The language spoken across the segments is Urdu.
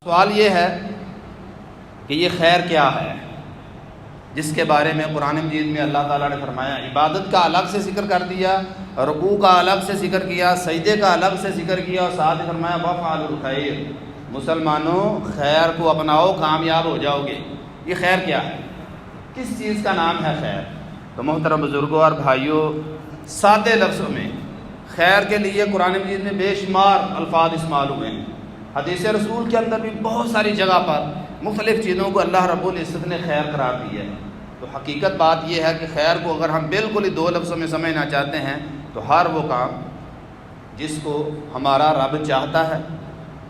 سوال یہ ہے کہ یہ خیر کیا ہے، جس کے بارے میں قرآن مجید میں اللہ تعالیٰ نے فرمایا، عبادت کا الگ سے ذکر کر دیا، رکوع کا الگ سے ذکر کیا، سجدے کا الگ سے ذکر کیا، اور ساتھ ہی فرمایا وَافْعَلُوا الْخَيْرَ، مسلمانوں خیر کو اپناؤ، کامیاب ہو جاؤ گے۔ یہ خیر کیا ہے، کس چیز کا نام ہے خیر؟ تو محترم بزرگوں اور بھائیوں، سادے لفظوں میں خیر کے لیے قرآن مجید میں بے شمار الفاظ استعمال ہوئے ہیں۔ حدیث رسول کے اندر بھی بہت ساری جگہ پر مختلف چیزوں کو اللہ رب العزت نے خیر قرار دیا ہے۔ تو حقیقت بات یہ ہے کہ خیر کو اگر ہم بالکل ہی دو لفظوں میں سمجھنا چاہتے ہیں تو ہر وہ کام جس کو ہمارا رب چاہتا ہے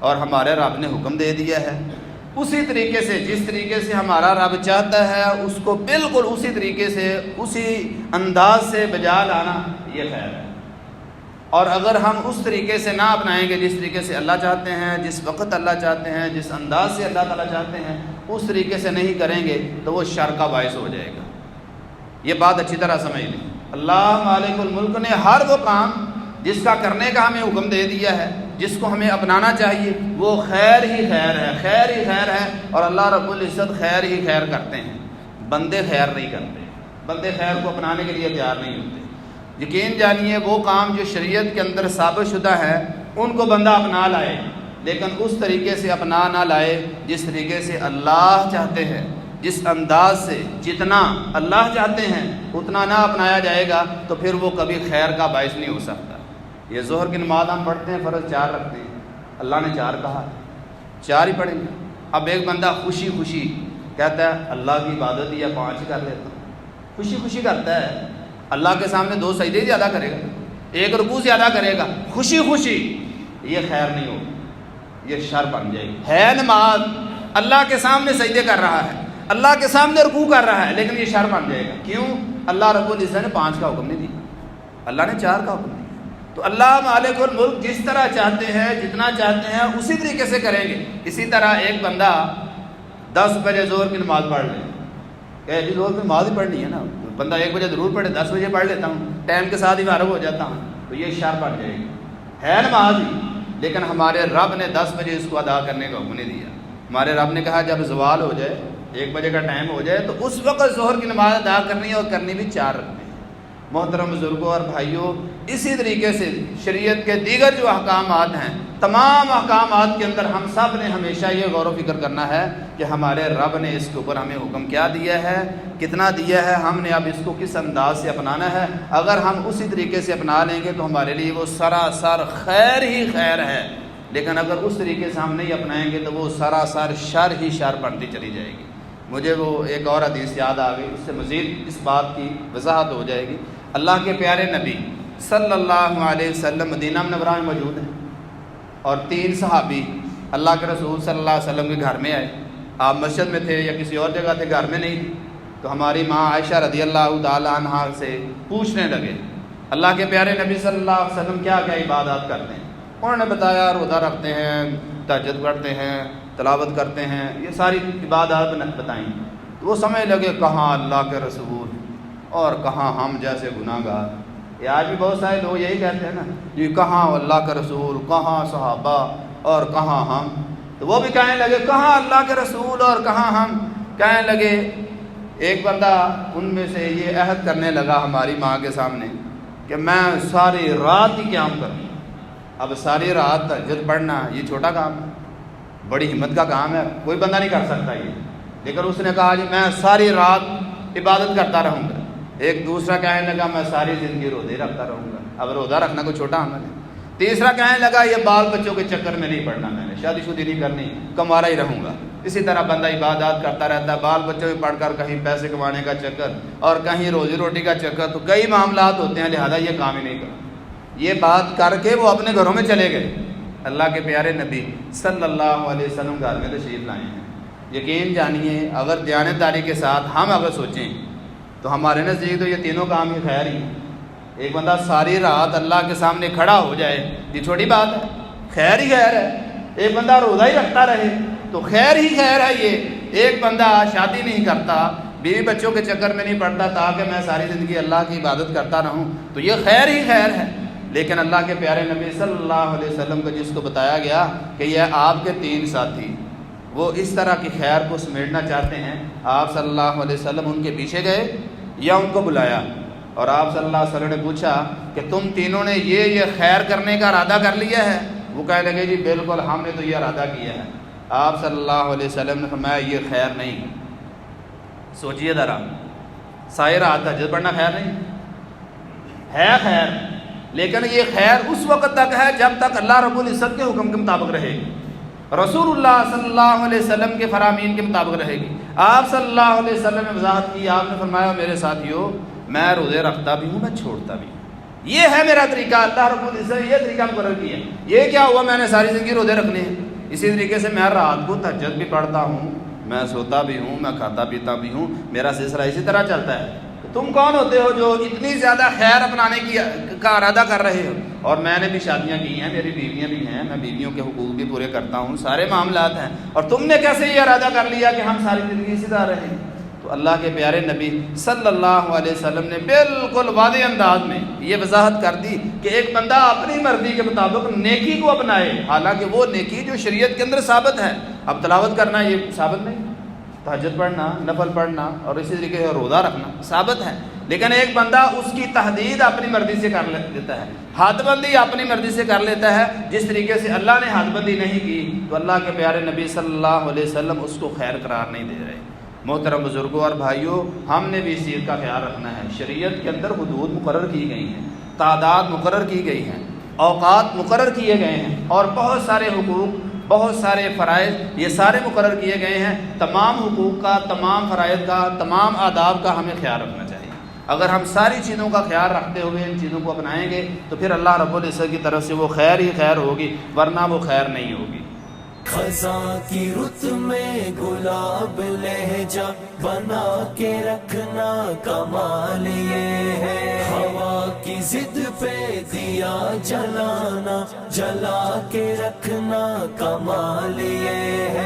اور ہمارے رب نے حکم دے دیا ہے، اسی طریقے سے جس طریقے سے ہمارا رب چاہتا ہے اس کو بالکل اسی طریقے سے اسی انداز سے بجا لانا، یہ خیر ہے۔ اور اگر ہم اس طریقے سے نہ اپنائیں گے جس طریقے سے اللہ چاہتے ہیں، جس وقت اللہ چاہتے ہیں، جس انداز سے اللہ تعالیٰ چاہتے ہیں، اس طریقے سے نہیں کریں گے تو وہ شر کا باعث ہو جائے گا۔ یہ بات اچھی طرح سمجھ لیں، اللہ مالک الملک نے ہر وہ کام جس کا کرنے کا ہمیں حکم دے دیا ہے، جس کو ہمیں اپنانا چاہیے، وہ خیر ہی خیر ہے، خیر ہی خیر ہے، اور اللہ رب العزت خیر ہی خیر کرتے ہیں۔ بندے خیر نہیں کرتے، بندے خیر کو اپنانے کے لیے تیار نہیں ہوتے۔ یقین جانیے وہ کام جو شریعت کے اندر ثابت شدہ ہے ان کو بندہ اپنا لائے، لیکن اس طریقے سے اپنا نہ لائے جس طریقے سے اللہ چاہتے ہیں، جس انداز سے جتنا اللہ چاہتے ہیں اتنا نہ اپنایا جائے گا تو پھر وہ کبھی خیر کا باعث نہیں ہو سکتا۔ یہ ظہر کی نماز ہم پڑھتے ہیں، فرض 4 رکھتے ہیں، اللہ نے 4 کہا، 4 ہی پڑھیں گے۔ اب ایک بندہ خوشی خوشی کہتا ہے اللہ کی عبادت ہی ہے 5 کر لیتا ہوں، خوشی خوشی کرتا ہے، اللہ کے سامنے 2 سجدے زیادہ کرے گا، 1 رکوع زیادہ کرے گا، خوشی خوشی، یہ خیر نہیں ہوگی، یہ شر بن جائے گی۔ ہے نماز، اللہ کے سامنے سجدے کر رہا ہے، اللہ کے سامنے رکوع کر رہا ہے، لیکن یہ شر بن جائے گا۔ کیوں؟ اللہ رب العزت نے 5 کا حکم نہیں دیا، اللہ نے 4 کا حکم دیا۔ تو اللہ مالک الملک جس طرح چاہتے ہیں، جتنا چاہتے ہیں اسی طریقے سے کریں گے۔ اسی طرح ایک بندہ 10 بجے ظہر کی نماز پڑھ لے، کہ جی ظہر کی نماز ہی پڑھنی ہے نا، بندہ 1 بجے ضرور پڑھے، 10 بجے پڑھ لیتا ہوں، ٹائم کے ساتھ ہی فارغ ہو جاتا ہوں، تو یہ شر بن جائے گی۔ ہے نماز ہی، لیکن ہمارے رب نے 10 بجے اس کو ادا کرنے کا حکم نہیں دیا۔ ہمارے رب نے کہا جب زوال ہو جائے، 1 بجے کا ٹائم ہو جائے، تو اس وقت ظہر کی نماز ادا کرنی ہے، اور کرنی بھی 4 رکھنی ہے۔ محترم بزرگوں اور بھائیوں، اسی طریقے سے شریعت کے دیگر جو احکامات ہیں، تمام احکامات کے اندر ہم سب نے ہمیشہ یہ غور و فکر کرنا ہے کہ ہمارے رب نے اس کے اوپر ہمیں حکم کیا دیا ہے، کتنا دیا ہے، ہم نے اب اس کو کس انداز سے اپنانا ہے۔ اگر ہم اسی طریقے سے اپنا لیں گے تو ہمارے لیے وہ سراسر خیر ہی خیر ہے، لیکن اگر اس طریقے سے ہم نہیں اپنائیں گے تو وہ سراسر شر ہی شر بنتی چلی جائے گی۔ مجھے وہ ایک اور حدیث یاد آ گئی، اس سے مزید اس بات کی وضاحت ہو جائے گی۔ اللہ کے پیارے نبی صلی اللہ علیہ وسلم مدینہ منورہ میں موجود ہیں، اور 3 صحابی اللہ کے رسول صلی اللہ علیہ وسلم کے گھر میں آئے۔ آپ مسجد میں تھے یا کسی اور جگہ تھے، گھر میں نہیں تھے، تو ہماری ماں عائشہ رضی اللہ تعالی عنہا سے پوچھنے لگے اللہ کے پیارے نبی صلی اللہ علیہ وسلم کیا کیا عبادات کرتے ہیں۔ انہوں نے بتایا روزہ رکھتے ہیں، تہجد پڑھتے ہیں، تلاوت کرتے ہیں، یہ ساری عبادات بتائیں۔ تو وہ سمجھ لگے کہاں اللہ کے رسول اور کہاں ہم جیسے گناہ گار۔ یہ آج بھی بہت سارے لوگ یہی کہتے ہیں نا، یہ کہاں اللہ کا رسول، کہاں صحابہ اور کہاں ہم۔ تو وہ بھی کہنے لگے کہاں اللہ کے رسول اور کہاں ہم۔ کہنے لگے، ایک بندہ ان میں سے یہ عہد کرنے لگا ہماری ماں کے سامنے کہ میں ساری رات ہی قیام کروں۔ اب ساری رات تہجد پڑھنا یہ چھوٹا کام ہے، بڑی ہمت کا کام ہے، کوئی بندہ نہیں کر سکتا یہ، لیکن اس نے کہا جی میں ساری رات عبادت کرتا رہوں گا۔ ایک دوسرا کہنے لگا میں ساری زندگی روزے رکھتا رہوں گا۔ اب روزہ رکھنا کوئی چھوٹا عمل ہے۔ تیسرا کہنے لگا یہ بال بچوں کے چکر میں نہیں پڑھنا، میں نے شادی شدی نہیں کرنی، کمارا ہی رہوں گا۔ اسی طرح بندہ عبادات کرتا رہتا ہے، بال بچوں میں پڑھ کر کہیں پیسے کمانے کا چکر اور کہیں روزی روٹی کا چکر، تو کئی معاملات ہوتے ہیں، لہذا یہ کام ہی نہیں کرنا۔ یہ بات کر کے وہ اپنے گھروں میں چلے گئے۔ اللہ کے پیارے نبی صلی اللہ علیہ وسلم گھر میں تشریف لائے ہیں۔ یقین جانیے اگر دیانتداری کے ساتھ ہم اگر سوچیں تو ہمارے نزدیک تو یہ تینوں کام ہی خیر ہی ہیں۔ ایک بندہ ساری رات اللہ کے سامنے کھڑا ہو جائے، یہ چھوٹی بات ہے، خیر ہی خیر ہے۔ ایک بندہ روزہ ہی رکھتا رہے تو خیر ہی خیر ہے۔ یہ ایک بندہ شادی نہیں کرتا، بیوی بچوں کے چکر میں نہیں پڑتا تاکہ میں ساری زندگی اللہ کی عبادت کرتا رہوں، تو یہ خیر ہی خیر ہے۔ لیکن اللہ کے پیارے نبی صلی اللہ علیہ وسلم کو جس کو بتایا گیا کہ یہ آپ کے 3 ساتھی وہ اس طرح کی خیر کو سمیٹنا چاہتے ہیں، آپ صلی اللہ علیہ وسلم ان کے پیچھے گئے یا ان کو بلایا، اور آپ صلی اللہ علیہ وسلم نے پوچھا کہ تم تینوں نے یہ خیر کرنے کا ارادہ کر لیا ہے؟ وہ کہنے لگے جی بالکل ہم نے تو یہ ارادہ کیا ہے۔ آپ صلی اللہ علیہ وسلم نے فرمایا یہ خیر نہیں۔ سوچئے ذرا، سائر رات تہجد پڑھنا خیر نہیں ہے؟ خیر، لیکن یہ خیر اس وقت تک ہے جب تک اللہ رب العزت کے حکم کے مطابق رہے گی، رسول اللہ صلی اللہ علیہ وسلم کے فرامین کے مطابق رہے گی۔ آپ صلی اللہ علیہ وسلم نے وضاحت کی، آپ نے فرمایا میرے ساتھیوں میں روزے رکھتا بھی ہوں، میں چھوڑتا بھی ہوں، یہ ہے میرا طریقہ، اللہ رب العزت یہ طریقہ مقرر کیا ہے۔ یہ کیا ہوا میں نے ساری زندگی روزے رکھنے ہیں؟ اسی طریقے سے میں رات کو تہجد بھی پڑھتا ہوں، میں سوتا بھی ہوں، میں کھاتا پیتا بھی ہوں، میرا سلسلہ اسی طرح چلتا ہے۔ تم کون ہوتے ہو جو اتنی زیادہ خیر اپنانے کا ارادہ کر رہے ہو؟ اور میں نے بھی شادیاں کی ہیں، میری بیویاں بھی ہیں، میں بیویوں کے حقوق بھی پورے کرتا ہوں، سارے معاملات ہیں، اور تم نے کیسے یہ ارادہ کر لیا کہ ہم ساری زندگی اسی طرح رہیں؟ تو اللہ کے پیارے نبی صلی اللہ علیہ وسلم نے بالکل واضح انداز میں یہ وضاحت کر دی کہ ایک بندہ اپنی مرضی کے مطابق نیکی کو اپنائے، حالانکہ وہ نیکی جو شریعت کے اندر ثابت ہے۔ اب تلاوت کرنا یہ ثابت نہیں، تہجد پڑھنا، نفل پڑھنا اور اسی طریقے سے روزہ رکھنا ثابت ہے، لیکن ایک بندہ اس کی تحدید اپنی مرضی سے کر لیتا ہے، حد بندی اپنی مرضی سے کر لیتا ہے جس طریقے سے اللہ نے حد بندی نہیں کی، تو اللہ کے پیارے نبی صلی اللہ علیہ وسلم اس کو خیر قرار نہیں دے رہے۔ محترم بزرگوں اور بھائیوں، ہم نے بھی اس چیز کا خیال رکھنا ہے۔ شریعت کے اندر حدود مقرر کی گئی ہیں، تعداد مقرر کی گئی ہیں، اوقات مقرر کیے گئے ہیں، اور بہت سارے حقوق، بہت سارے فرائض یہ سارے مقرر کیے گئے ہیں۔ تمام حقوق کا، تمام فرائض کا، تمام آداب کا ہمیں خیال رکھنا چاہیے۔ اگر ہم ساری چیزوں کا خیال رکھتے ہوئے ان چیزوں کو اپنائیں گے تو پھر اللہ رب العزت کی طرف سے وہ خیر ہی خیر ہوگی، ورنہ وہ خیر نہیں ہوگی۔ خزاں کی رت میں گلاب لہجہ بنا کے رکھنا کمال یہ ہے، ہوا کی ضد پہ دیا جلانا جلا کے رکھنا کمال یہ ہے۔